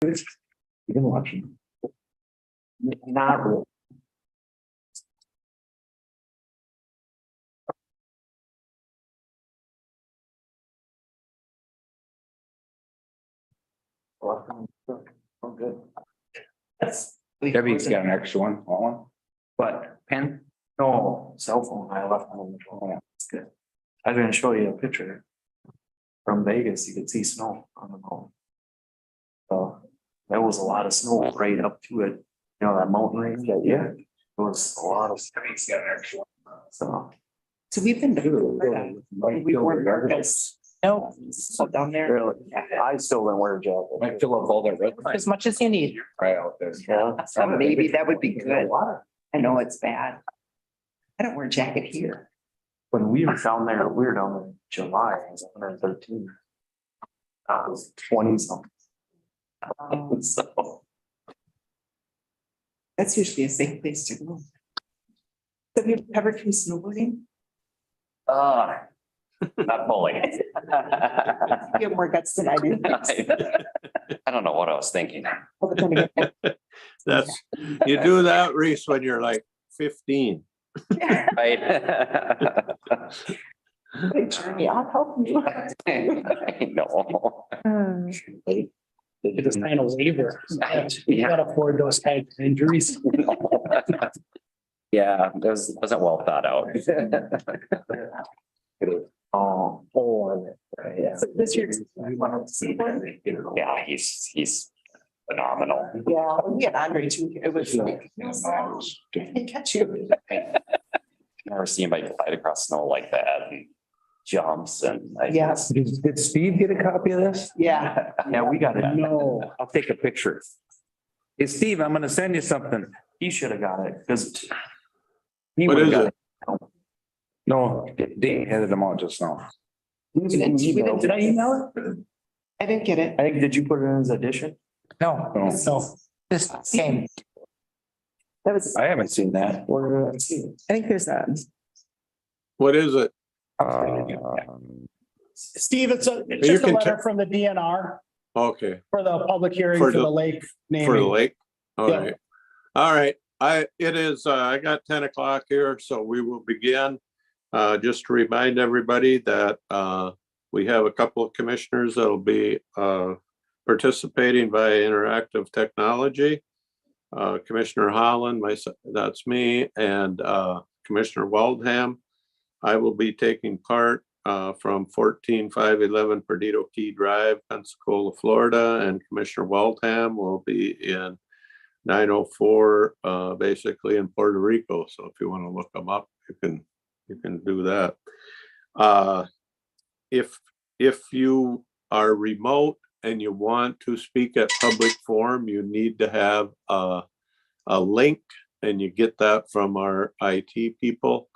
You've been watching. Not really. Oh, good. That's. Debbie's got an extra one, want one? What, pen? No, cell phone, I left on the phone, yeah, it's good. I was gonna show you a picture. From Vegas, you could see snow on the mountain. So, there was a lot of snow right up to it, you know, that mountain range, yeah, it was a lot of. Debbie's got an extra one. So. So we've been. We weren't no, so down there, Really, I still don't wear a jacket. Might fill up all that red line as much as you need. right out there. Yeah. So maybe that would be good. I know it's bad. I don't wear a jacket here. When we were down there, in July, it was 113. It was 20 something. So, That's usually a safe place to go. Have you ever come snowboarding? Not bowling. You have more guts than I do. I don't know what I was thinking. But then again, That's, you do that, Reese, when you're like 15. Right? big journey, I'll help you. I know. It's kind of waiver. You Yeah. gotta afford those types of injuries. Yeah, it wasn't well thought out. yeah. So this year. Yeah, he's phenomenal. Yeah, we had Andre too. It was like, I can catch you. Never seen anybody glide across snow like that and jumps and. Yes. Did Steve get a copy of this? Yeah. Yeah, we got it. No, I'll take a picture. Hey, Steve, I'm gonna send you something. He should have got it, because. What is it? No, Dean handed them out just now. did I email it? I didn't get it. I think, did you put it in his addition? No, No, no, this came. That was, I haven't seen that. Where did I see it? I think there's a. What is it? Steve, it's You just a can letter from the DNR Okay, for the public hearing For for the- the lake naming. for the lake? All Yeah. right. All right, it is, I got 10 o'clock here, so we will begin. Just to remind everybody that we have a couple of commissioners that'll be participating via interactive technology. Commissioner Holland, that's me, and Commissioner Waldham. I will be taking part from 14511 Perdido Key Drive, Pensacola, Florida, and Commissioner Waldham will be in 904, basically in Puerto Rico. So if you want to look them up, you can do that. If you are remote and you want to speak at public forum, you need to have a link, and you get that from our IT people.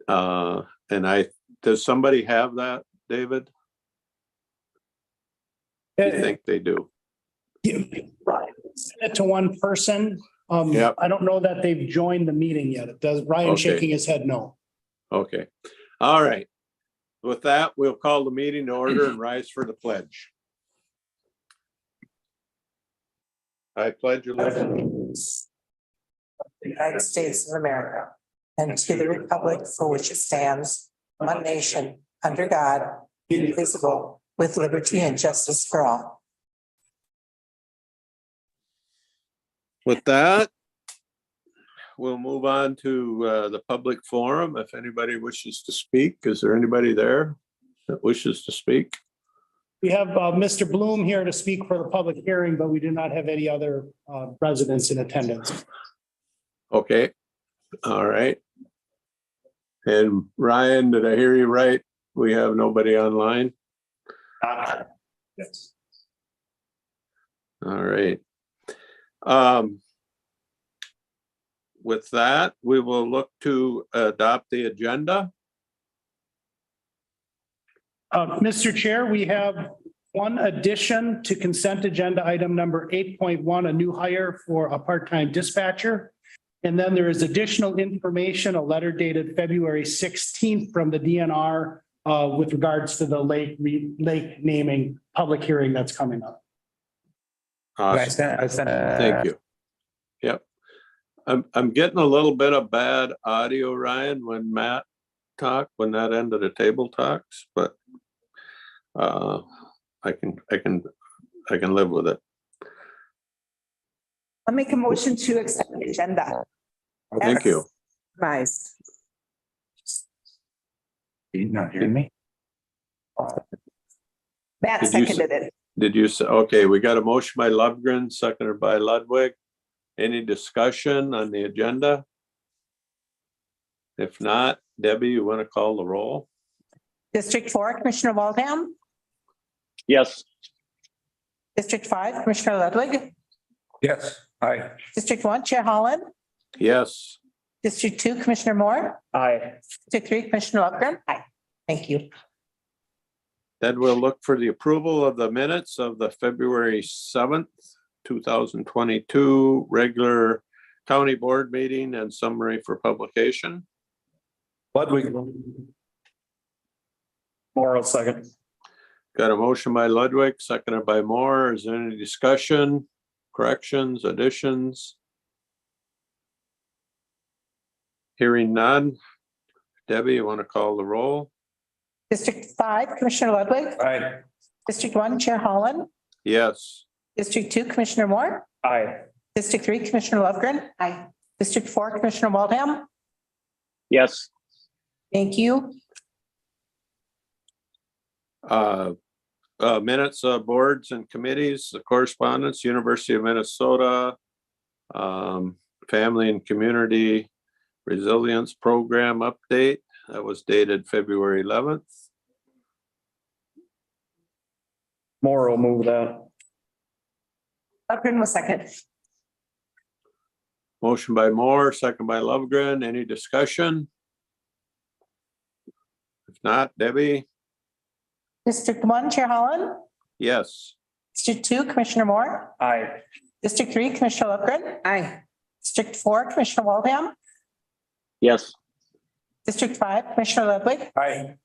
Does somebody have that, David? I think they do. Send it to one person. Yep. I don't know that they've joined the meeting yet. It does, Ryan Okay. shaking his head no. Okay, all right. With that, we'll call the meeting to order and rise for the pledge. I pledge allegiance. The United States of America, and to the republic for which it stands, one nation, under God, indivisible, with liberty and justice for all. With that, we'll move on to the public forum. If anybody wishes to speak, is there anybody there that wishes to speak? We have Mr. Bloom here to speak for the public hearing, but we do not have any other residents in attendance. Okay, all right. And Ryan, did I hear you right? We have nobody online? Yes. All right. With that, we will look to adopt the agenda. Mr. Chair, we have one addition to consent agenda item number 8.1, a new hire for a part-time dispatcher. And then there is additional information, a letter dated February 16th from the DNR with regards to the lake naming public hearing that's coming up. Awesome. I sent. Thank you. Yep. I'm getting a little bit of bad audio, Ryan, when Matt talked, when that end of the table talks, but I can live with it. I'll make a motion to accept the agenda. Thank you. Rise. You not hearing me? Matt Did you s- seconded it. Did you say, okay, we got a motion by Lovegren, seconded by Ludwig. Any discussion on the agenda? If not, Debbie, you want to call the roll? District 4, Commissioner Waldham. Yes. District 5, Commissioner Ludwig. Yes, aye. District 1, Chair Holland. Yes. District 2, Commissioner Moore. Aye. District 3, Commissioner Lovegren. Aye. Thank you. Then we'll look for the approval of the minutes of the February 7th, 2022 regular county board meeting and summary for publication. Ludwig. Moral second. Got a motion by Ludwig, seconded by Moore. Is there any discussion, corrections, additions? Hearing none. Debbie, you want to call the roll? District 5, Commissioner Ludwig. Aye. District 1, Chair Holland. Yes. District 2, Commissioner Moore. Aye. District 3, Commissioner Lovegren. Aye. District 4, Commissioner Waldham. Yes. Thank you. Minutes of boards and committees, the correspondence, University of Minnesota, Family and Community Resilience Program update. That was dated February 11th. Moral move that. Lovegren was second. Motion by Moore, second by Lovegren. Any discussion? If not, Debbie? District 1, Chair Holland. Yes. District 2, Commissioner Moore. Aye. District 3, Commissioner Lovegren. Aye. District 4, Commissioner Waldham. Yes. District 5, Commissioner Ludwig. Aye.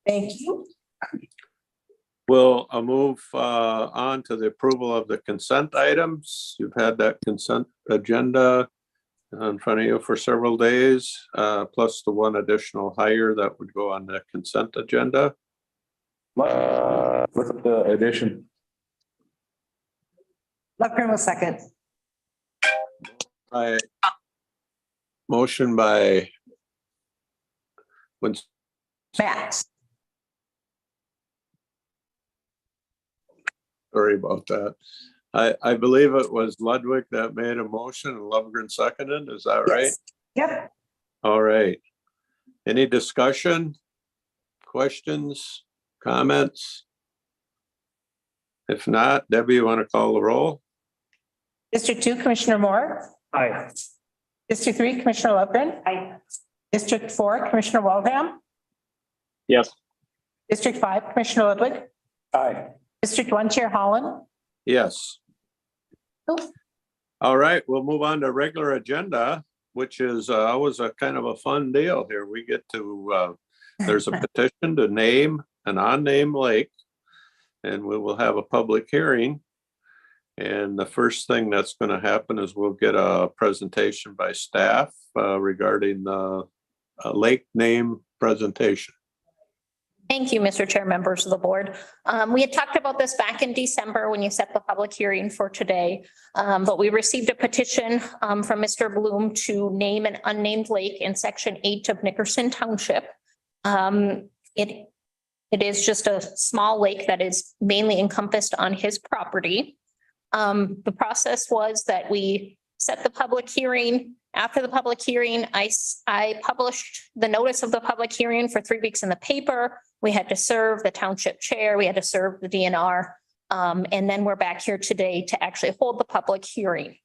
Thank you. We'll move on to the approval of the consent items. You've had that consent agenda in front of you for several days, plus the one additional hire that would go on the consent agenda. Look at the addition. Lovegren was second. Motion by Matt. sorry about that. I believe it was Ludwig that made a motion and Lovegren seconded. Is that right? Yes. Yep. All right. Any discussion? Questions? Comments? If not, Debbie, you want to call the roll? District 2, Commissioner Moore. Aye. District 3, Commissioner Lovegren. Aye. District 4, Commissioner Waldham. Yes. District 5, Commissioner Ludwig. Aye. District 1, Chair Holland. Yes. Oh. All right, we'll move on to regular agenda, which is always a kind of a fun deal here. We get to, there's a petition to name an unnamed lake, and we will have a public hearing. And the first thing that's going to happen is we'll get a presentation by staff regarding the lake name presentation. Thank you, Mr. Chair, members of the board. We had talked about this back in December when you set the public hearing for today. But we received a petition from Mr. Bloom to name an unnamed lake in section 8 of Nickerson Township. It is just a small lake that is mainly encompassed on his property. The process was that we set the public hearing. After the public hearing, I published the notice of the public hearing for 3 weeks in the paper. We had to serve the township chair. We had to serve the DNR. And then we're back here today to actually hold the public hearing.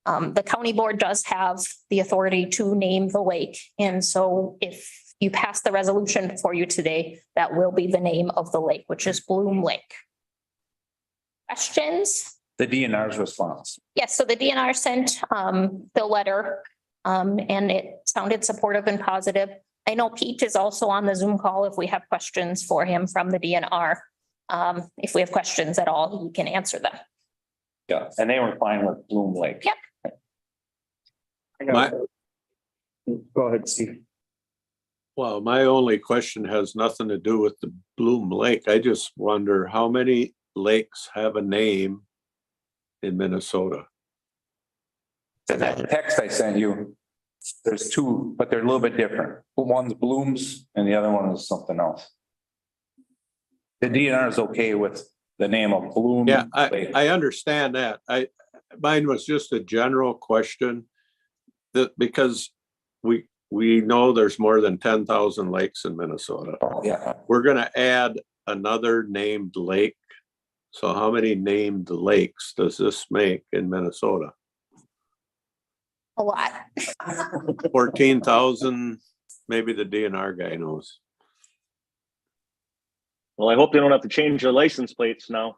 The county board does have the authority to name the lake. And so if you pass the resolution for you today, that will be the name of the lake, which is Bloom Lake. Questions? The DNR's response. Yes, so the DNR sent the letter and it sounded supportive and positive. I know Pete is also on the Zoom call if we have questions for him from the DNR. If we have questions at all, he can answer them. Yeah, and they were fine with Bloom Lake. Yep. My- Go ahead, Steve. Well, my only question has nothing to do with the Bloom Lake. I just wonder how many lakes have a name in Minnesota? In that text I sent you, there's two, but they're a little bit different. One's Blooms and the other one is something else. The DNR is okay with the name of Bloom. Yeah, Lake. I understand that. Mine was just a general question. That because we know there's more than 10,000 lakes in Minnesota. Oh, yeah, We're gonna add another named lake. So how many named lakes does this make in Minnesota? A lot. 14,000, maybe the DNR guy knows. Well, I hope they don't have to change their license plates now.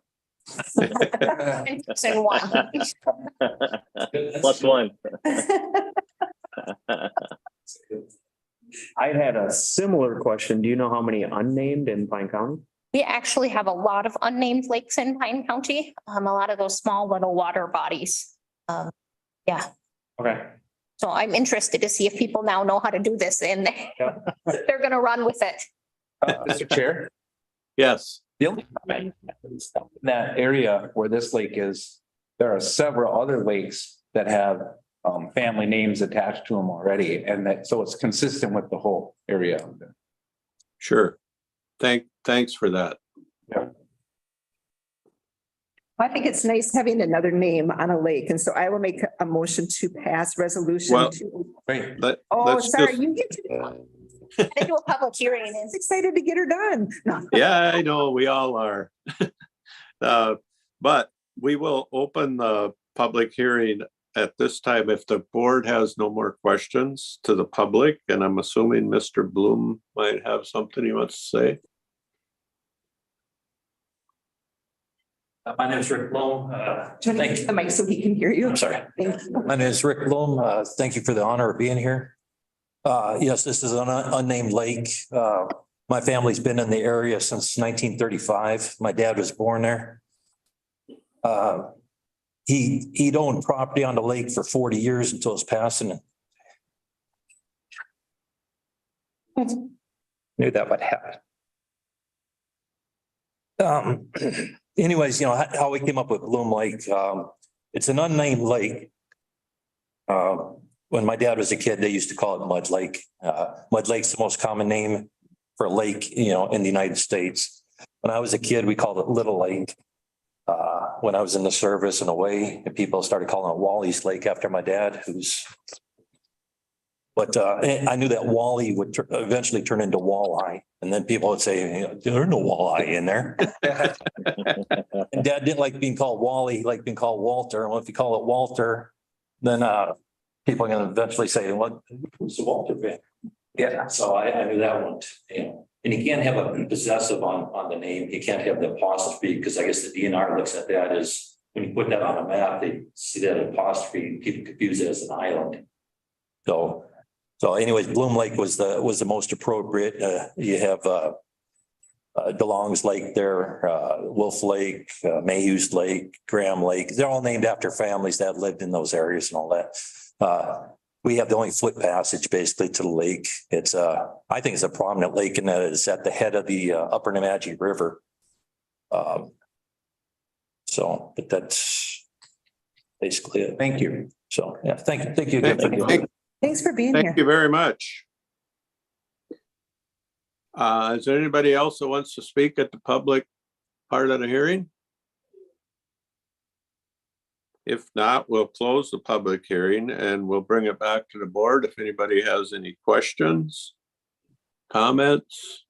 Interesting one. Plus one. I had a similar question. Do you know how many unnamed in Pine County? We actually have a lot of unnamed lakes in Pine County, a lot of those small little water bodies. Yeah, Okay. so I'm interested to see if people now know how to do this and they're gonna run with it. Mr. Chair, Yes, the only comment in that area where this lake is, there are several other lakes that have family names attached to them already, and that, so it's consistent with the whole area. sure. Thanks for that. I think it's nice having another name on a lake, and so I will make a motion to pass resolution Well- to. Right. Oh, Let's sorry, just- you get to. I do a public hearing and I'm excited to get her done. No. Yeah, I know, we all are. But we will open the public hearing at this time if the board has no more questions to the public, and I'm assuming Mr. Bloom might have something he wants to say. My name is Rick Bloom. Turn Thank to you. the mic so he can hear you. I'm sorry. Thank you. My name is Rick Bloom. Thank you for the honor of being here. Yes, this is an unnamed lake. My family's been in the area since 1935. My dad was born there. He'd owned property on the lake for 40 years until his passing. Knew that would happen. Anyways, you know, how we came up with Bloom Lake, it's an unnamed lake. When my dad was a kid, they used to call it Mud Lake. Mud Lake's the most common name for a lake, you know, in the United States. When I was a kid, we called it Little Lake. When I was in the service and away, and people started calling it Wally's Lake after my dad, but I knew that Wally would eventually turn into Walleye. And then people would say, you know, there's no walleye in there. And Dad didn't like being called Wally, he liked being called Walter. Well, if you call it Walter, then people are gonna eventually say, what, who's the Walter been? Yeah, so I knew that one, you know. And you can't have a possessive on the name. You can't have the apostrophe, because I guess the DNR looks at that as, when you put that on a map, they see that apostrophe, people confuse it as an island. So anyways, Bloom Lake was the most appropriate. You have DeLong's Lake there, Wolf Lake, Mayhew's Lake, Graham Lake. They're all named after families that lived in those areas and all that. We have the only foot passage basically to the lake. It's I think it's a prominent lake in that it's at the head of the Upper Nemadji River. So, but that's basically it. Thank you. So, yeah, thank you again. Thanks for being here. Thank you very much. Is there anybody else that wants to speak at the public part of the hearing? If not, we'll close the public hearing and we'll bring it back to the board if anybody has any questions, comments.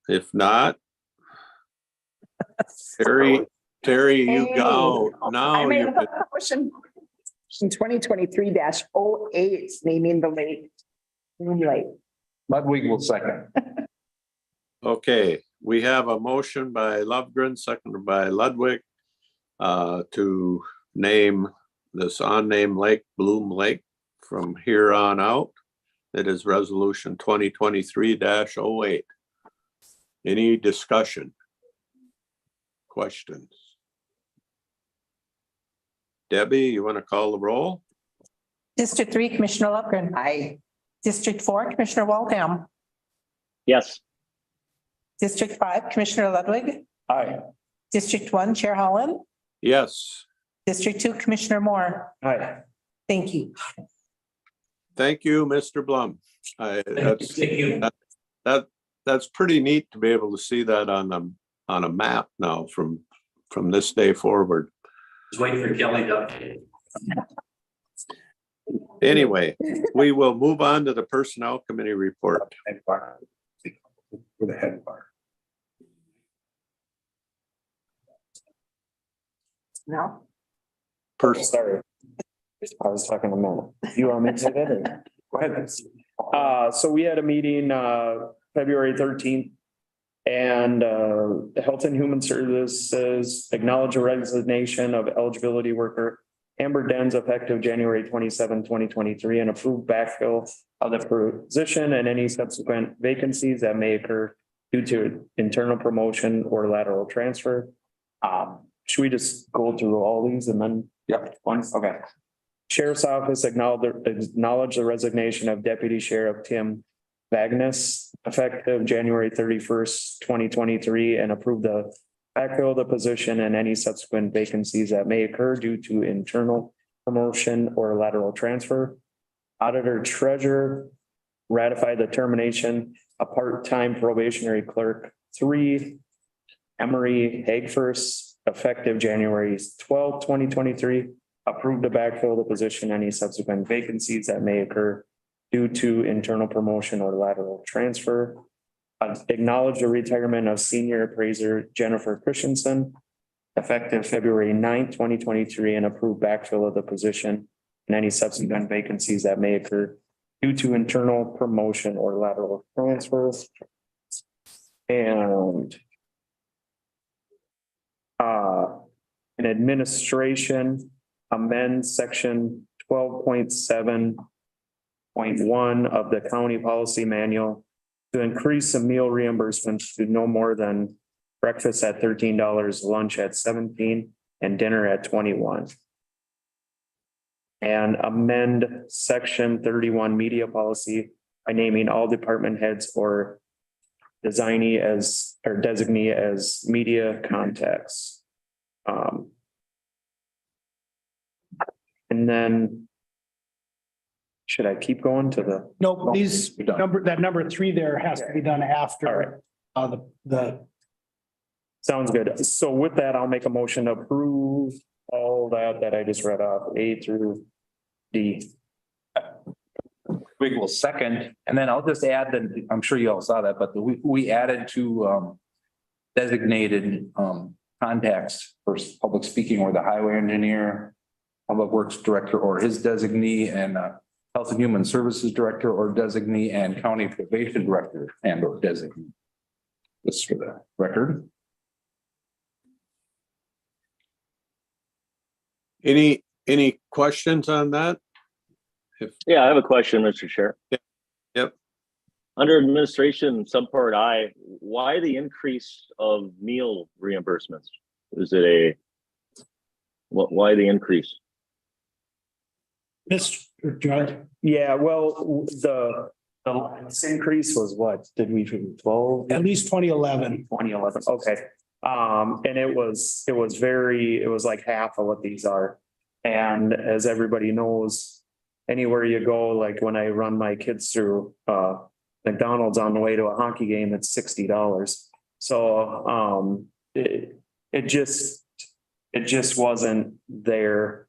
If not, Terry, you go. I Now made you a can, motion in 2023-08, naming the lake. Bloom Lake. Ludwig will second. okay, we have a motion by Lovegren, seconded by Ludwig, to name this unnamed lake Bloom Lake from here on out. It is resolution 2023-08. Any discussion? Questions? Debbie, you want to call the roll? District 3, Commissioner Lupgren. Aye. District 4, Commissioner Waldham. Yes. District 5, Commissioner Ludwig. Aye. District 1, Chair Holland. Yes, District 2, Commissioner Moore. Hi. Thank you. thank you, Mr. Blum. That's, Thank you. that's pretty neat to be able to see that on a map now from this day forward. Just waiting for Kelly to update. Anyway, we will move on to the Personnel Committee report. With the head bar. No. Sorry. I was talking a minute. You want me to say that or? Go ahead. So we had a meeting, February 13th. And, Health and Human Services acknowledge a resignation of eligibility worker Amber Denz effective January 27, 2023, and approve backfill of the position and any subsequent vacancies that may occur due to internal promotion or lateral transfer. Should we just go through all these and then? Yep. Once, okay. Sheriff's Office acknowledge the resignation of Deputy Sheriff Tim Vagnus effective January 31st, 2023, and approve the backfill the position and any subsequent vacancies that may occur due to internal promotion or lateral transfer. Auditor Treasurer ratify the termination of part-time probationary clerk 3, Emery Hagfors, effective January 12, 2023. Approve to backfill the position, any subsequent vacancies that may occur due to internal promotion or lateral transfer. Acknowledge the retirement of senior appraiser Jennifer Christensen, effective February 9th, 2023, and approve backfill of the position and any subsequent vacancies that may occur due to internal promotion or lateral transfers. And in administration, amend section 12.7.1 of the county policy manual to increase the meal reimbursements to no more than breakfast at $13, lunch at $17, and dinner at $21. And amend section 31 media policy by naming all department heads or designee as, or designee as media contacts. And then should I keep going to the? Nope, these number 3 there has to be done All right. after the Sounds good. So with that, I'll make a motion to approve all that I just read off, A through D. We will second, and then I'll just add that, I'm sure you all saw that, but we added to designated contacts for public speaking, or the highway engineer, public works director or his designee, and health and human services director or designee, and county probation director and or designee. Just for the record. Any questions on that? Yeah, I have a question, Mr. Chair. Yep. Under administration, subpart I, why the increase of meal reimbursements? Is it why the increase? Mr. Judge. Yeah, well, the increase was what? Did we do 12? At least 2011. 2011, okay. And it was like half of what these are. And as everybody knows, anywhere you go, like when I run my kids through McDonald's on the way to a hockey game, it's $60. So it just wasn't there.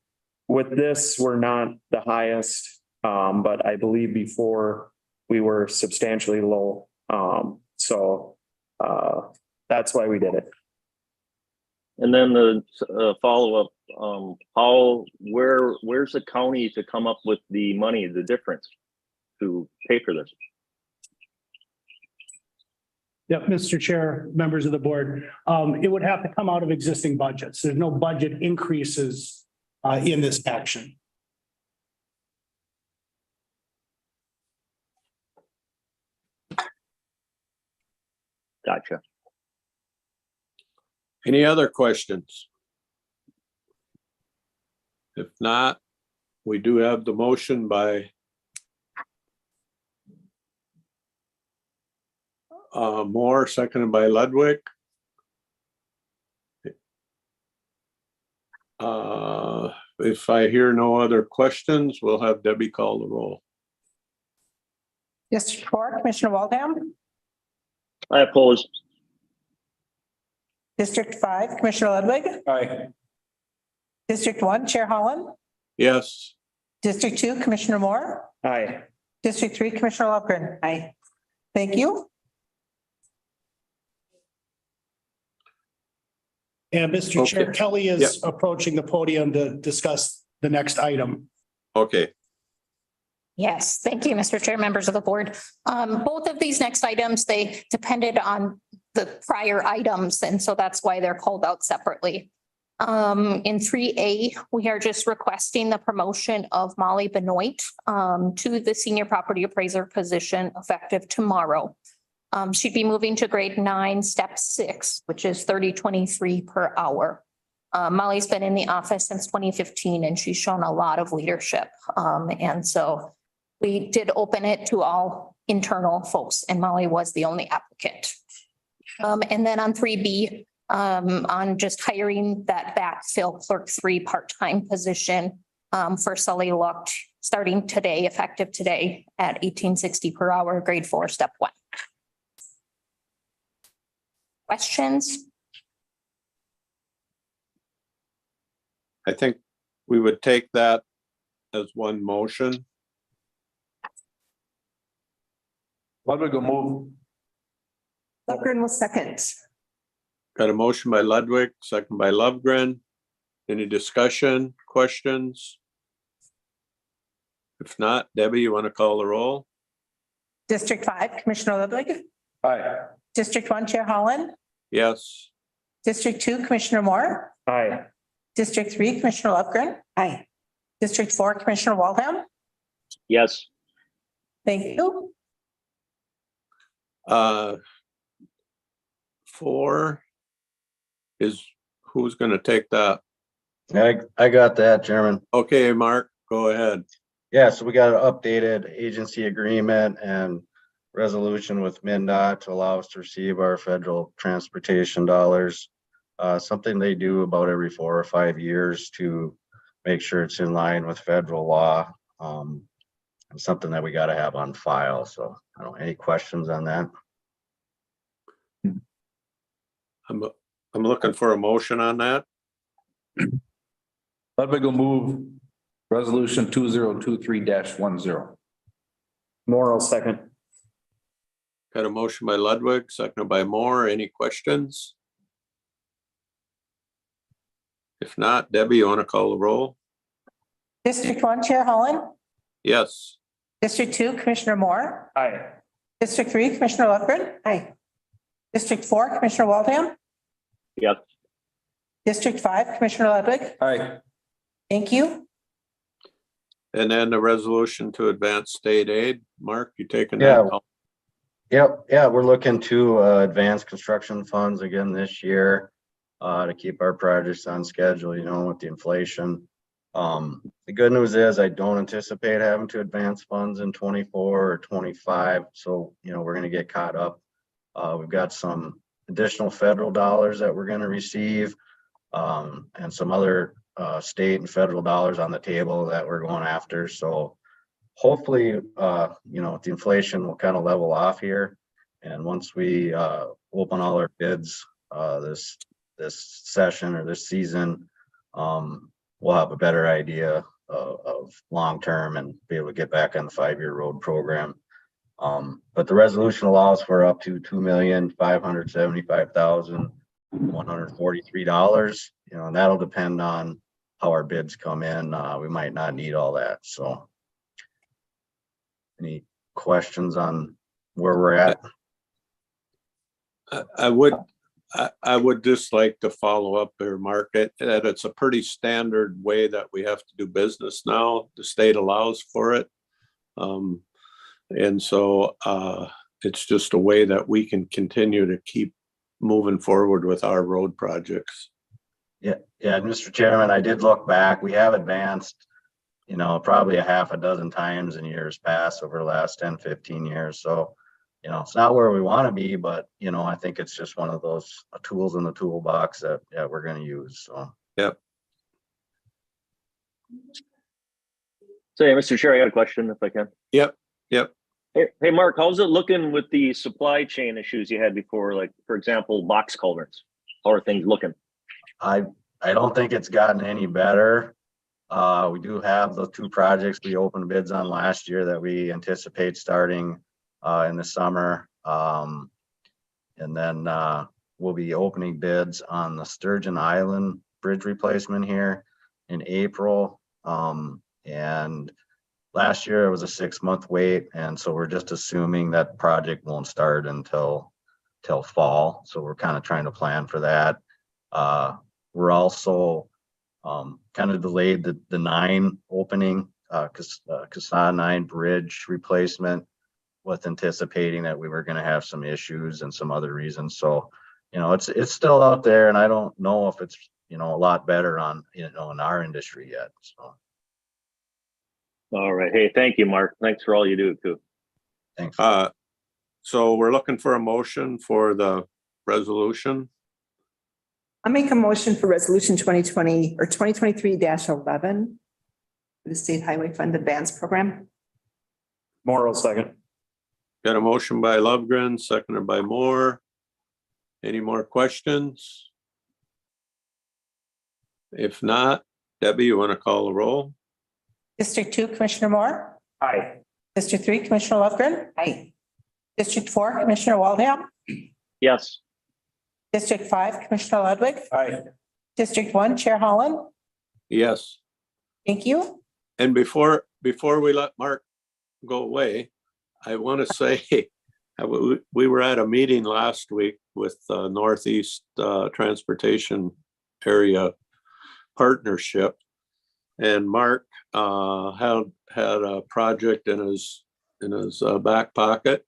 With this, we're not the highest, but I believe before we were substantially low. So that's why we did it. And then the follow-up, where's the county to come up with the money, the difference to pay for this? Yep, Mr. Chair, members of the board, it would have to come out of existing budgets. There's no budget increases in this action. Gotcha. Any other questions? If not, we do have the motion by Moore, seconded by Ludwig. If I hear no other questions, we'll have Debbie call the roll. District 4, Commissioner Waldham. I oppose. District 5, Commissioner Ludwig. Aye. District 1, Chair Holland. Yes, District 2, Commissioner Moore. Aye. District 3, Commissioner Lopez. Aye. Thank you. And Mr. Chair, Okay. Kelly is approaching the podium to discuss the next item. okay. Yes, thank you, Mr. Chair, members of the board. Both of these next items, they depended on the prior items, and so that's why they're called out separately. In 3A, we are just requesting the promotion of Molly Benoit to the senior property appraiser position effective tomorrow. She'd be moving to grade 9, step 6, which is 30.23 per hour. Molly's been in the office since 2015 and she's shown a lot of leadership. And so we did open it to all internal folks and Molly was the only applicant. And then on 3B, on just hiring that backfill clerk 3 part-time position for Sully Lucht, starting today, effective today at 18.60 per hour, grade 4, step 1. Questions? I think we would take that as one motion. Ludwig will move. Lundgren will second. Got a motion by Ludwig, second by Lovegren. Any discussion, questions? If not, Debbie, you want to call the roll? District 5, Commissioner Ludwig. Aye. District 1, Chair Holland. Yes, District 2, Commissioner Moore. Aye. District 3, Commissioner Lopez. Aye. District 4, Commissioner Waldham. Yes. Thank you. 4 is, who's going to take that? I got that, Chairman. Okay, Mark, go ahead. Yeah, so we got an updated agency agreement and resolution with MnDOT to allow us to receive our federal transportation dollars. Something they do about every 4 or 5 years to make sure it's in line with federal law. And something that we got to have on file. So I don't know, any questions on that? I'm looking for a motion on that. Ludwig will move resolution 2023-10. Moral second. Got a motion by Ludwig, seconded by Moore. Any questions? If not, Debbie, you want to call the roll? District 1, Chair Holland. Yes, District 2, Commissioner Moore. Aye. District 3, Commissioner Lopez. Aye. District 4, Commissioner Waldham. Yes. District 5, Commissioner Ludwig. Aye. Thank you. and then the resolution to advance state aid. Mark, you taking Yeah. that? Yep, yeah, we're looking to advance construction funds again this year to keep our projects on schedule, you know, with the inflation. The good news is I don't anticipate having to advance funds in 24 or 25. So, you know, we're gonna get caught up. We've got some additional federal dollars that we're gonna receive and some other state and federal dollars on the table that we're going after. So hopefully, you know, the inflation will kind of level off here. And once we open all our bids this session or this season, we'll have a better idea of long-term and be able to get back on the 5-year road program. But the resolution allows for up to $2,575,143, you know, and that'll depend on how our bids come in. We might not need all that, so. Any questions on where we're at? I would just like to follow up there, Mark, that it's a pretty standard way that we have to do business now. The state allows for it. And so it's just a way that we can continue to keep moving forward with our road projects. Yeah, Mr. Chairman, I did look back. We have advanced, probably a half a dozen times in years past over the last 10, 15 years. So, it's not where we want to be, but, I think it's just one of those tools in the toolbox that, we're going to use. So. Yep. So, yeah, Mr. Chair, I got a question if I can. Yep. Hey, Mark, how's it looking with the supply chain issues you had before? Like, for example, box culverts. How are things looking? I don't think it's gotten any better. We do have the 2 projects we opened bids on last year that we anticipate starting in the summer. And then we'll be opening bids on the Sturgeon Island bridge replacement here in April. And last year it was a 6-month wait. And so we're just assuming that project won't start until fall. So we're kind of trying to plan for that. We're also kind of delayed the 9 opening, Casada 9 bridge replacement, with anticipating that we were going to have some issues and some other reasons. So, it's still out there, and I don't know if it's, a lot better in our industry yet. So. All right. Hey, thank you, Mark. Thanks for all you do too. Thanks. So we're looking for a motion for the resolution. I make a motion for resolution 2020 or 2023-11. The State Highway Fund Advance Program. Morrow second. Got a motion by Lovegren, seconded by Moore. Any more questions? If not, Debbie, you want to call the roll? District 2, Commissioner Moore. Aye. District 3, Commissioner Lovegren. Aye. District 4, Commissioner Waldham. Yes. District 5, Commissioner Ludwig. Aye. District 1, Chair Holland. Yes. Thank you. And before we let Mark go away, I want to say we were at a meeting last week with Northeast Transportation Area Partnership, and Mark had a project in his back pocket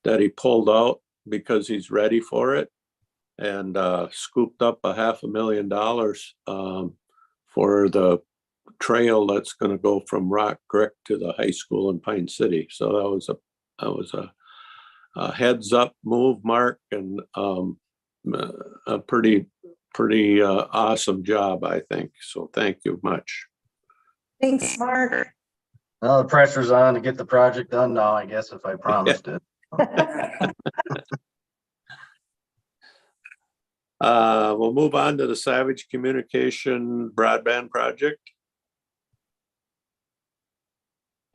that he pulled out because he's ready for it, and scooped up $500,000 for the trail that's going to go from Rock Creek to the high school in Pine City. So that was a heads up move, Mark, and a pretty awesome job, I think. So thank you much. Thanks, Mark. Well, the pressure's on to get the project done now, I guess, if I promised it. We'll move on to the Savage Communication Broadband Project.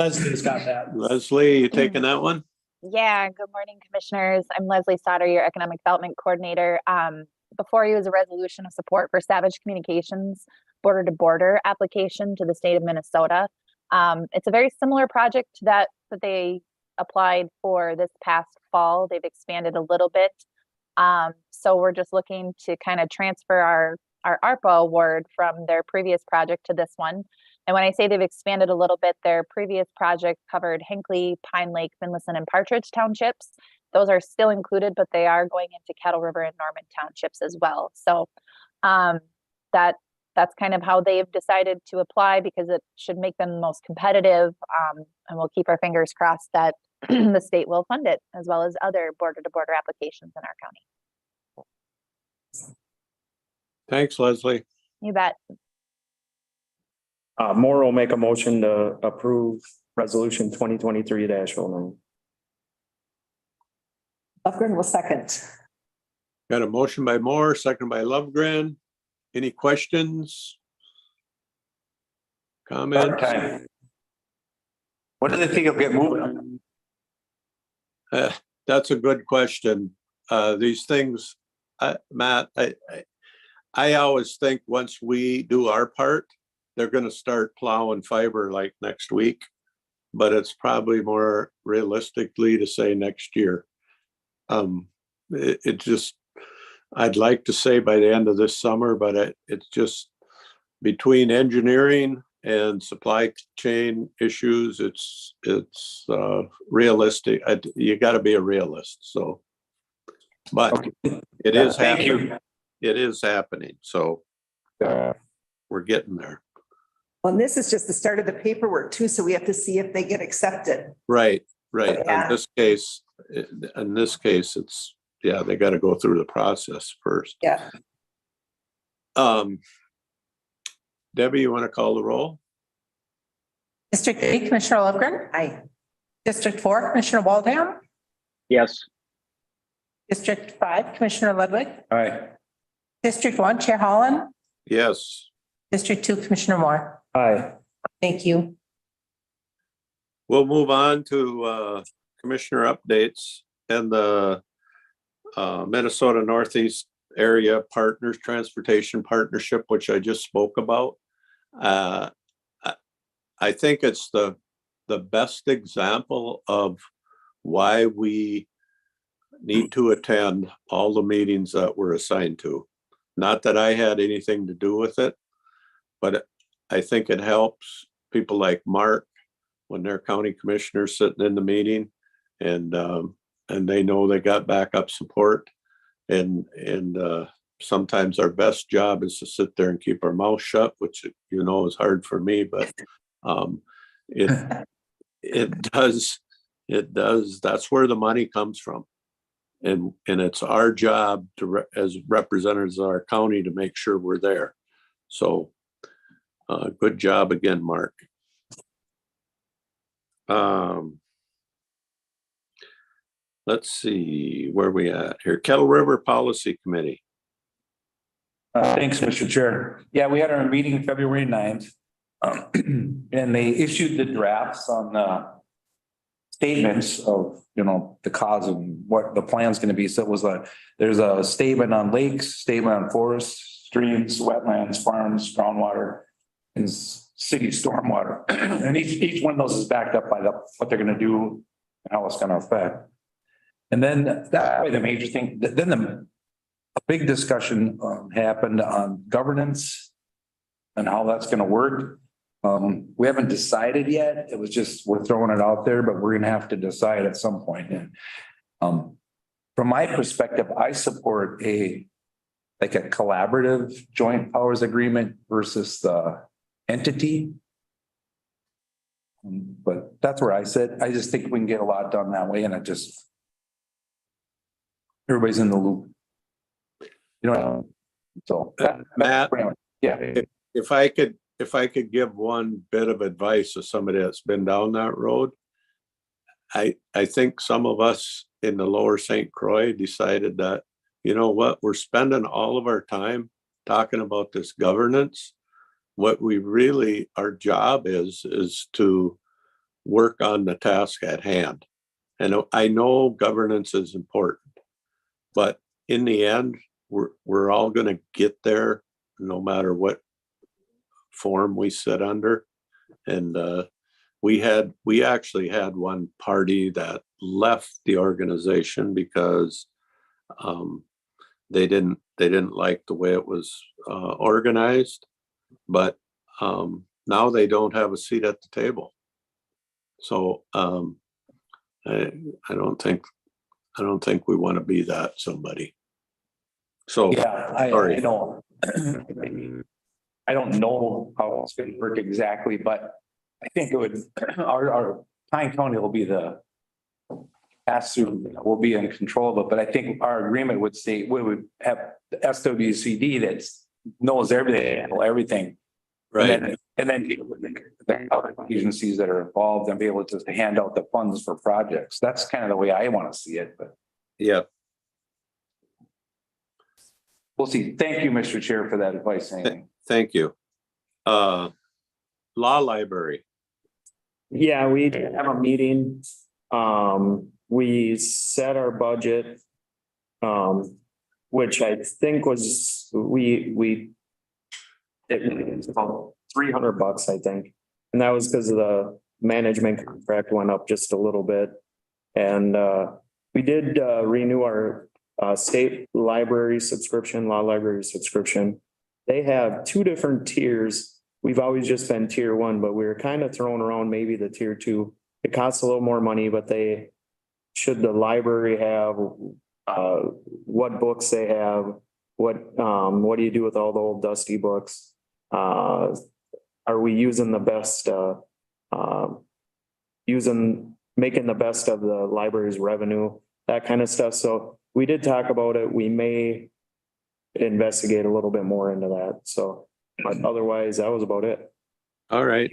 Leslie's got that. Leslie, you taking that one? Yeah, good morning, commissioners. I'm Leslie Sauter, your economic development coordinator. Before you is a resolution of support for Savage Communications border to border application to the state of Minnesota. It's a very similar project to that they applied for this past fall. They've expanded a little bit. So we're just looking to kind of transfer our ARPA award from their previous project to this one. And when I say they've expanded a little bit, their previous project covered Hinckley, Pine Lake, Finlayson, and Partridge townships. Those are still included, but they are going into Kettle River and Norman townships as well. So that's kind of how they've decided to apply, because it should make them the most competitive. And we'll keep our fingers crossed that the state will fund it, as well as other border to border applications in our county. Thanks, Leslie. You bet. Moore will make a motion to approve resolution 2023-09. Lovegren will second. Got a motion by Moore, second by Lovegren. Any questions? Comments? Time. What do they think will get moving? That's a good question. These things, Matt, I always think once we do our part, they're going to start plowing fiber like next week, but it's probably more realistically to say next year. I'd like to say by the end of this summer, but it's just between engineering and supply chain issues, it's realistic. You got to be a realist. So, but it is happening. It is happening. So we're getting there. Well, and this is just the start of the paperwork too, so we have to see if they get accepted. Right, right. Yeah. In this case, it's, yeah, they got to go through the process first. Yeah. Debbie, you want to call the roll? District 3, Commissioner Lundgren. Aye. District 4, Commissioner Waldham. Yes. District 5, Commissioner Ludwig. All right. District 1, Chair Holland. Yes. District 2, Commissioner Moore. Aye. Thank you. We'll move on to commissioner updates and the Minnesota Northeast Area Partners Transportation Partnership, which I just spoke about. I think it's the best example of why we need to attend all the meetings that we're assigned to. Not that I had anything to do with it, but I think it helps people like Mark when they're county commissioners sitting in the meeting and they know they got backup support. And sometimes our best job is to sit there and keep our mouth shut, which, you know, is hard for me, but it does, that's where the money comes from. And it's our job to, as representatives of our county, to make sure we're there. So good job again, Mark. Let's see where we at here. Kettle River Policy Committee. Thanks, Mr. Chair. Yeah, we had our meeting February 9th. And they issued the drafts on statements of, you know, the cause of what the plan's going to be. So it was there's a statement on lakes, statement on forests, streams, wetlands, farms, groundwater, and city stormwater. And each one of those is backed up by what they're going to do and how it's going to affect. And then that way the major thing, then a big discussion happened on governance and how that's going to work. We haven't decided yet. It was just, we're throwing it out there, but we're going to have to decide at some point. And from my perspective, I support a collaborative joint powers agreement versus the entity. But that's where I sit. I just think we can get a lot done that way, and it just, everybody's in the loop. You know, so Matt, yeah. if I could give one bit of advice to somebody that's been down that road, I think some of us in the lower St. Croix decided that, you know what, we're spending all of our time talking about this governance. What we really, our job is to work on the task at hand. And I know governance is important, but in the end, we're all going to get there no matter what form we sit under. And we actually had one party that left the organization because they didn't like the way it was organized, but now they don't have a seat at the table. So I don't think we want to be that somebody. So yeah, I don't know how it's going to work exactly, but I think it would, our Pine County will be the pass-through, will be in control of it, but I think our agreement would state, we would have the SWCD that knows everything. right. And then the other agencies that are involved and be able to hand out the funds for projects. That's kind of the way I want to see it, but Yeah. we'll see. Thank you, Mr. Chair, for that advice. Thank you. Law Library. Yeah, we have a meeting. We set our budget. Which I think was, it was about $300, I think. And that was because of the management contract went up just a little bit. And we did renew our state library subscription, law library subscription. They have two different tiers. We've always just been tier 1, but we were kind of throwing around maybe the tier 2. It costs a little more money, but should the library have what books they have, what do you do with all the old dusty books? Are we using the best, making the best of the library's revenue, that kind of stuff. So we did talk about it. We may investigate a little bit more into that. So, but otherwise, that was about it. All right,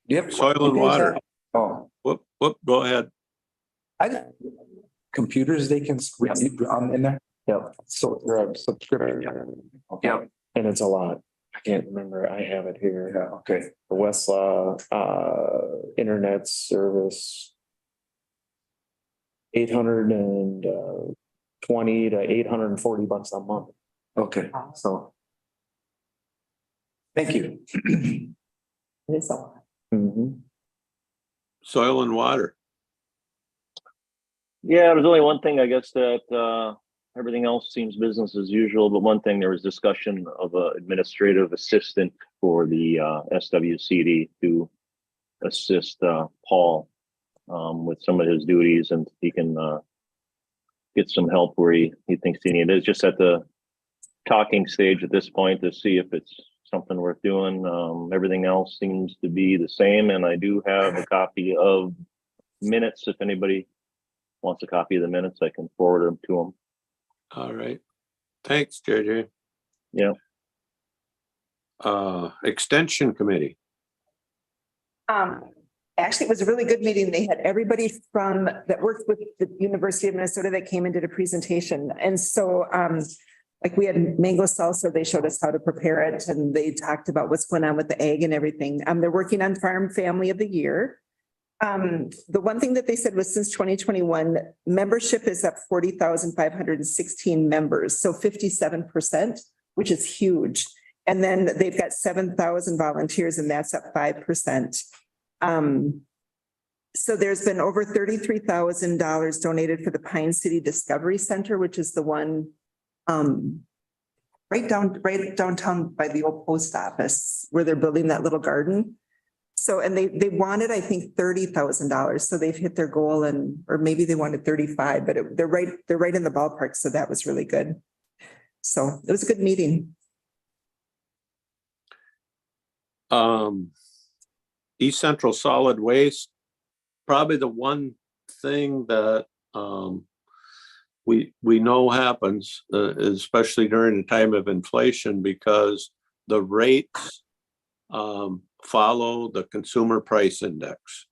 Yep. soil and water. Oh, Whoop, go ahead. computers they can on in there? Yep. So they're a subscription. Okay. Yep. And it's a lot. I can't remember. I have it here. Yeah, okay. The Westlaw, internet service. 820 to 840 bucks a month. Okay. So. Thank you. It is a lot. Mhm. Soil and water. Yeah, there's only one thing, I guess, that everything else seems business as usual, but one thing, there was discussion of a administrative assistant for the SWCD to assist Paul with some of his duties, and he can get some help where he thinks he needs. It's just at the talking stage at this point to see if it's something worth doing. Everything else seems to be the same, and I do have a copy of minutes. If anybody wants a copy of the minutes, I can forward them to them. All right. Thanks, JJ. Yeah. Extension committee. Actually, it was a really good meeting. They had everybody from that worked with the University of Minnesota that came and did a presentation. And so like we had mango salsa, they showed us how to prepare it, and they talked about what's going on with the egg and everything. They're working on Farm Family of the Year. The one thing that they said was since 2021, membership is up 40,516 members, so 57%, which is huge. And then they've got 7,000 volunteers, and that's up 5%. So there's been over $33,000 donated for the Pine City Discovery Center, which is the one right downtown by the old post office where they're building that little garden. So, and they wanted, I think, $30,000. So they've hit their goal, and, or maybe they wanted 35, but they're right in the ballpark. So that was really good. So it was a good meeting. East Central Solid Waste, probably the one thing that we know happens, especially during the time of inflation, because the rates follow the consumer price index.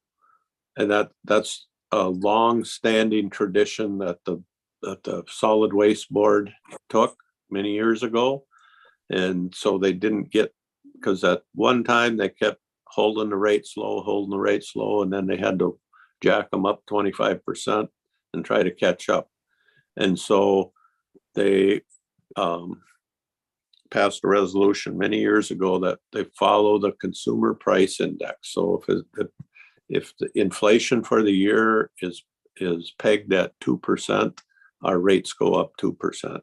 And that's a long-standing tradition that the Solid Waste Board took many years ago. And so they didn't get, because at one time they kept holding the rates low, and then they had to jack them up 25% and try to catch up. And so they passed a resolution many years ago that they follow the consumer price index. So if the inflation for the year is pegged at 2%, our rates go up 2%.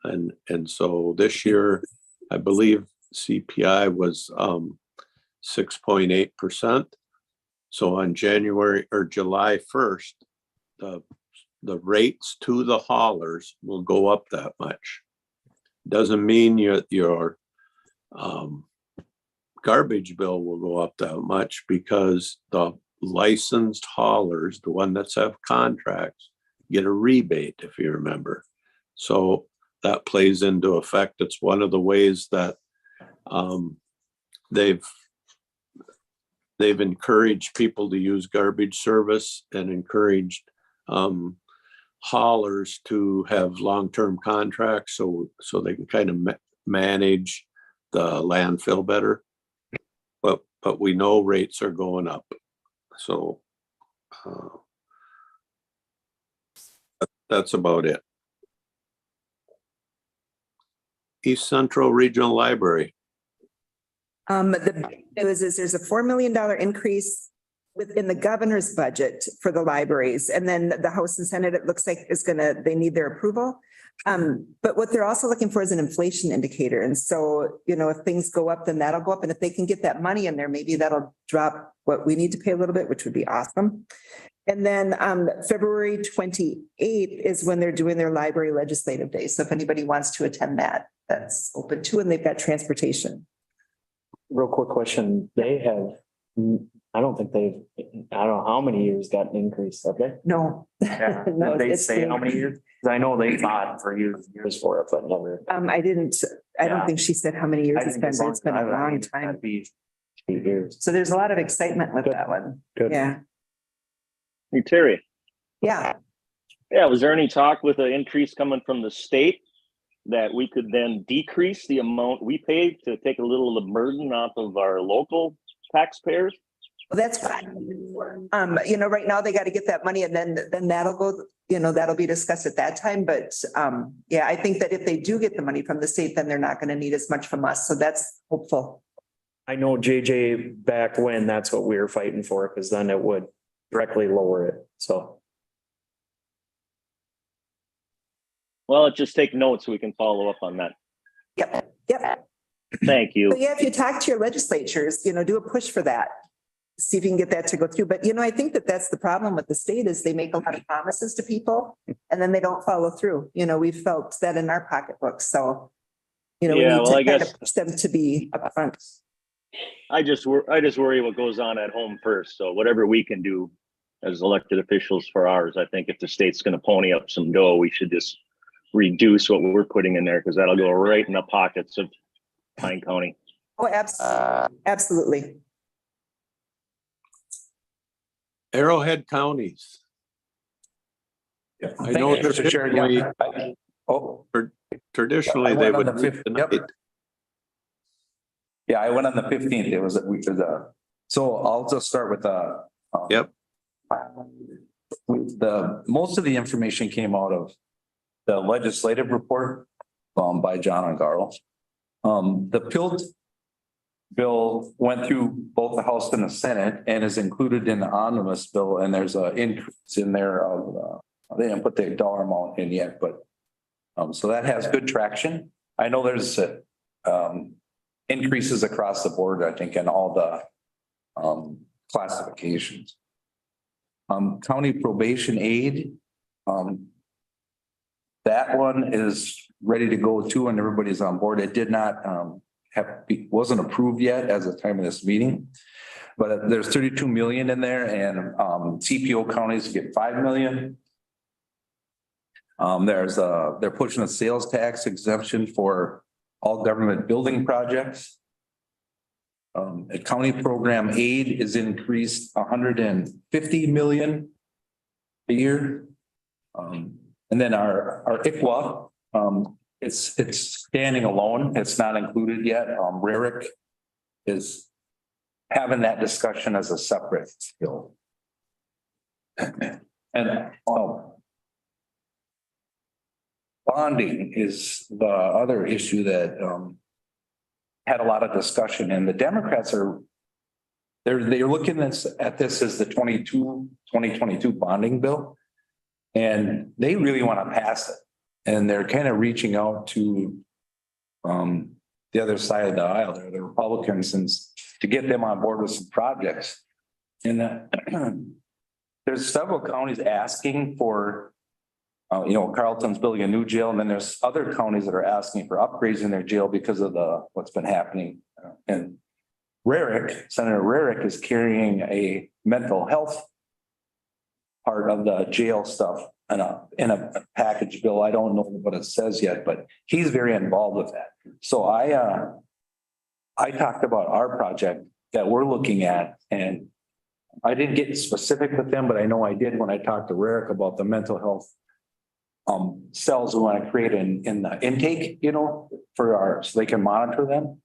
And so this year, I believe CPI was 6.8%. So on January or July 1st, the rates to the haulers will go up that much. Doesn't mean your garbage bill will go up that much, because the licensed haulers, the one that's have contracts, get a rebate, if you remember. So that plays into effect. It's one of the ways that they've encouraged people to use garbage service, and encouraged haulers to have long-term contracts so they can kind of manage the landfill better. But we know rates are going up. So that's about it. East Central Regional Library. The big news is there's a $4 million increase within the governor's budget for the libraries. And then the House and Senate, it looks like they need their approval. But what they're also looking for is an inflation indicator. And so, you know, if things go up, then that'll go up. And if they can get that money in there, maybe that'll drop what we need to pay a little bit, which would be awesome. And then February 28th is when they're doing their library legislative day. So if anybody wants to attend that, that's open too. And they've got transportation. Real quick question, they have, I don't think they've, I don't know how many years got an increase, have they? No. Yeah, No, they it's say how been- mars years? 'Cause I know they fought for years for it, but never. I don't Yeah. think she said how many years I it's think been, as but long it's been as a I've long been, it'd time. be 8 years. So there's a lot of excitement with Good. that one. Good. Yeah, Hey, Terry, yeah. yeah, was there any talk with an increase coming from the state that we could then decrease the amount we pay to take a little of the burden off of our local taxpayers? Well, that's fine. You know, right now they got to get that money and then that'll go, you know, that'll be discussed at that time. But yeah, I think that if they do get the money from the state, then they're not going to need as much from us. So that's hopeful. I know JJ back when, that's what we were fighting for, because then it would directly lower it, so. Well, let's just take notes so we can follow up on that. Yep. Thank you. But yeah, if you talk to your legislatures, you know, do a push for that. See if you can get that to go through. But you know, I think that that's the problem with the state is they make a lot of promises to people and then they don't follow through. You know, we've felt that in our pocketbooks. So, you know, we Yeah, need well, I to kind guess- of push them to be upfront. I just worry what goes on at home first. So whatever we can do as elected officials for ours, I think if the state's gonna pony up some dough, we should just reduce what we're putting in there because that'll go right in the pockets of Pine County. Oh, absolutely. Arrowhead counties. I know traditionally, Oh, traditionally I they went on would. the fifth- yep. yeah, I went on the 15th. It was, so I'll just start with Yep. Most of the information came out of the legislative report by John Ungaro. The PILT bill went through both the House and the Senate and is included in the omnibus bill, and there's an increase in there of, they didn't put the dollar amount in yet, but so that has good traction. I know there's increases across the board, I think, in all the classifications. County probation aid, that one is ready to go too, and everybody's on board. It did not wasn't approved yet as of the time of this meeting. But there's 32 million in there, and CPO counties get 5 million. They're pushing a sales tax exemption for all government building projects. A county program aid is increased 150 million a year. And then our ICWA, it's standing alone. It's not included yet. RERIC is having that discussion as a separate bill. And bonding is the other issue that had a lot of discussion, and the Democrats they're looking at this as the 2022 bonding bill. And they really want to pass it. And they're kind of reaching out to the other side of the aisle, they're the Republicans, to get them on board with some projects. And there's several counties asking for, Carleton's building a new jail, and then there's other counties that are asking for upgrades in their jail because of what's been happening. And Senator Rarick is carrying a mental health part of the jail stuff in a package bill. I don't know what it says yet, but he's very involved with that. So I talked about our project that we're looking at, and I didn't get specific with them, but I know I did when I talked to Rarick about the mental health cells we want to create in the intake, so they can monitor them.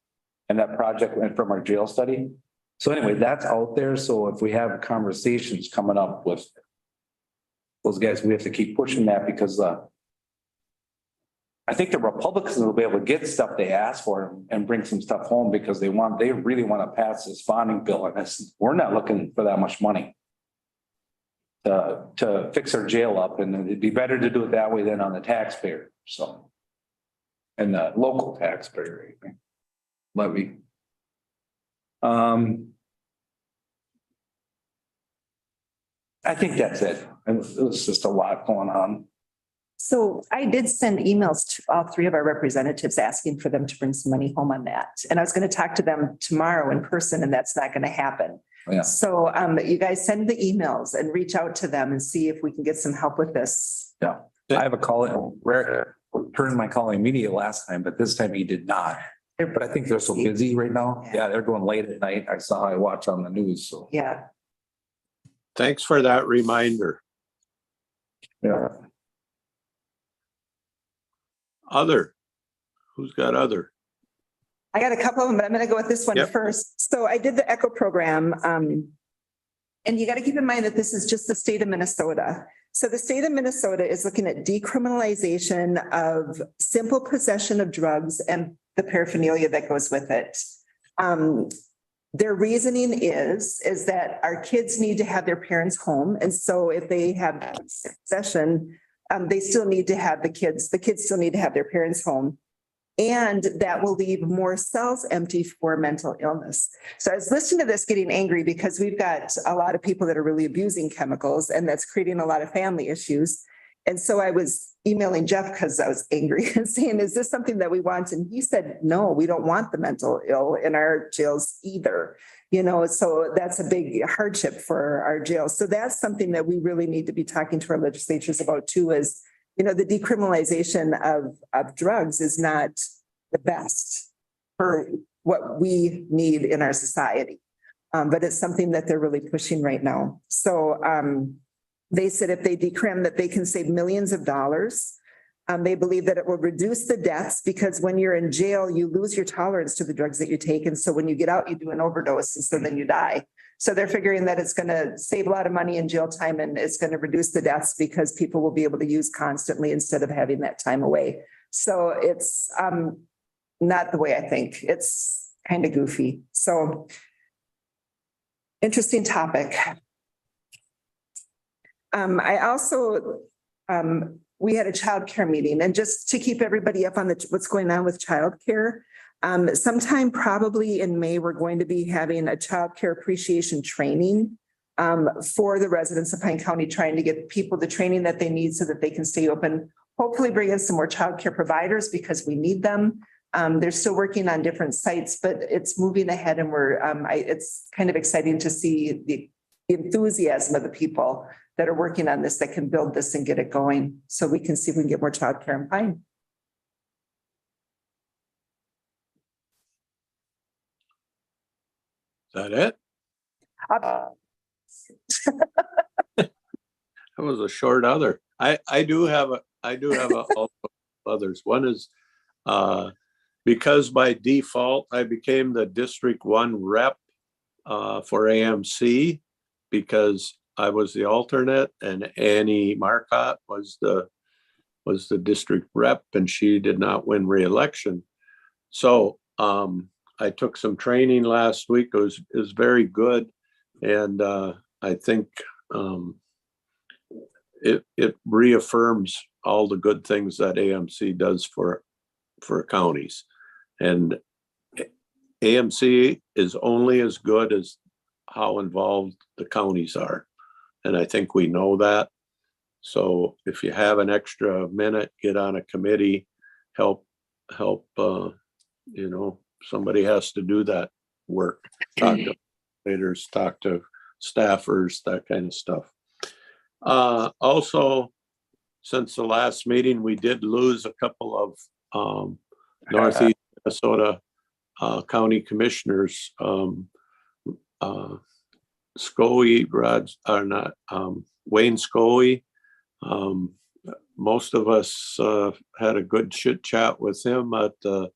And that project went from our jail study. So anyway, that's out there. So if we have conversations coming up with those guys, we have to keep pushing that, because I think the Republicans will be able to get stuff they ask for and bring some stuff home, because they really want to pass this bonding bill. And we're not looking for that much money. to fix our jail up, and it'd be better to do it that way than on the taxpayer, so. And the local taxpayer levy. I think that's it. It was just a lot going on. So I did send emails to all three of our representatives asking for them to bring some money home on that. And I was going to talk to them tomorrow in person, and that's not going to happen. Yeah. So you guys send the emails and reach out to them and see if we can get some help with this. Yeah, I have a call, rare, turned my calling media last time, but this time he did not. But I think they're so busy right now. Yeah, they're going late at night. I watch on the news, so. Yeah. Thanks for that reminder. Yeah. Other, who's got other? I got a couple of them, but I'm going to go with this one Yep. first. So I did the ECHO program. And you got to keep in mind that this is just the state of Minnesota. So the state of Minnesota is looking at decriminalization of simple possession of drugs and the paraphernalia that goes with it. Their reasoning is that our kids need to have their parents home. And so if they have possession, they still need to have the kids still need to have their parents home. And that will leave more cells empty for mental illness. So I was listening to this getting angry because we've got a lot of people that are really abusing chemicals, and that's creating a lot of family issues. And so I was emailing Jeff because I was angry and saying, is this something that we want? And he said, no, we don't want the mental ill in our jails either. So that's a big hardship for our jails. So that's something that we really need to be talking to our legislatures about too, is the decriminalization of drugs is not the best for what we need in our society. But it's something that they're really pushing right now. So they said if they decrim that they can save millions of dollars. They believe that it will reduce the deaths because when you're in jail, you lose your tolerance to the drugs that you take. And so when you get out, you do an overdose, and so then you die. So they're figuring that it's going to save a lot of money in jail time, and it's going to reduce the deaths because people will be able to use constantly instead of having that time away. So it's not the way I think. It's kind of goofy. So interesting topic. I also, we had a childcare meeting, and just to keep everybody up on what's going on with childcare. Sometime probably in May, we're going to be having a childcare appreciation training for the residents of Pine County, trying to get people the training that they need so that they can stay open. Hopefully bring in some more childcare providers because we need them. They're still working on different sites, but it's moving ahead, and it's kind of exciting to see the enthusiasm of the people that are working on this, that can build this and get it going. So we can see if we can get more childcare in Pine. Is that it? That was a short other. I do have others. One is because by default, I became the District 1 rep for AMC because I was the alternate and Annie Marcotte was the district rep, and she did not win re-election. So I took some training last week. It was very good. And I think it reaffirms all the good things that AMC does for counties. And AMC is only as good as how involved the counties are. And I think we know that. So if you have an extra minute, get on a committee, help, somebody has to do that work. Talk to leaders, talk to staffers, that kind of stuff. Also, since the last meeting, we did lose a couple of Northeast Minnesota county commissioners. Wayne Scoey. Most of us had a good chit chat with him at the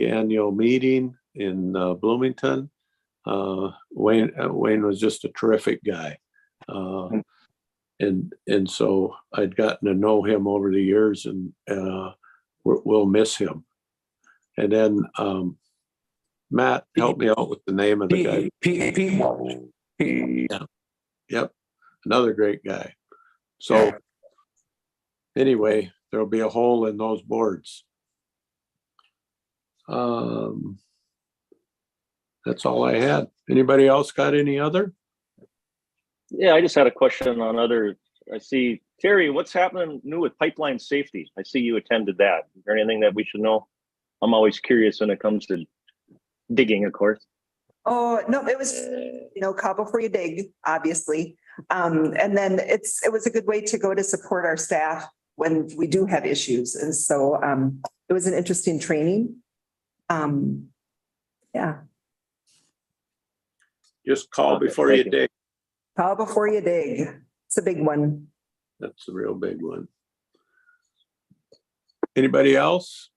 annual meeting in Bloomington. Wayne was just a terrific guy. And so I'd gotten to know him over the years, and we'll miss him. And then Matt, help me out with the name of the guy. Pete. Yeah. Yep. another great guy. So anyway, there'll be a hole in those boards. That's all I had. Anybody else got any other? Yeah, I just had a question on other, I see, Terry, what's happening new with pipeline safety? I see you attended that. Is there anything that we should know? I'm always curious when it comes to digging, of course. Oh, no, it was, call before you dig, obviously. And then it was a good way to go to support our staff when we do have issues. And so, it was an interesting training. Yeah, Just call Okay, before thank you you. dig. call before you dig. It's a big one. That's a real big one. Anybody else?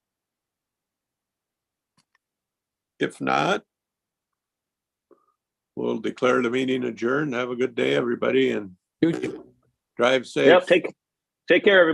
If not, we'll declare the meeting adjourned. Have a good day, everybody, and drive safe. Yep, take care, everybody.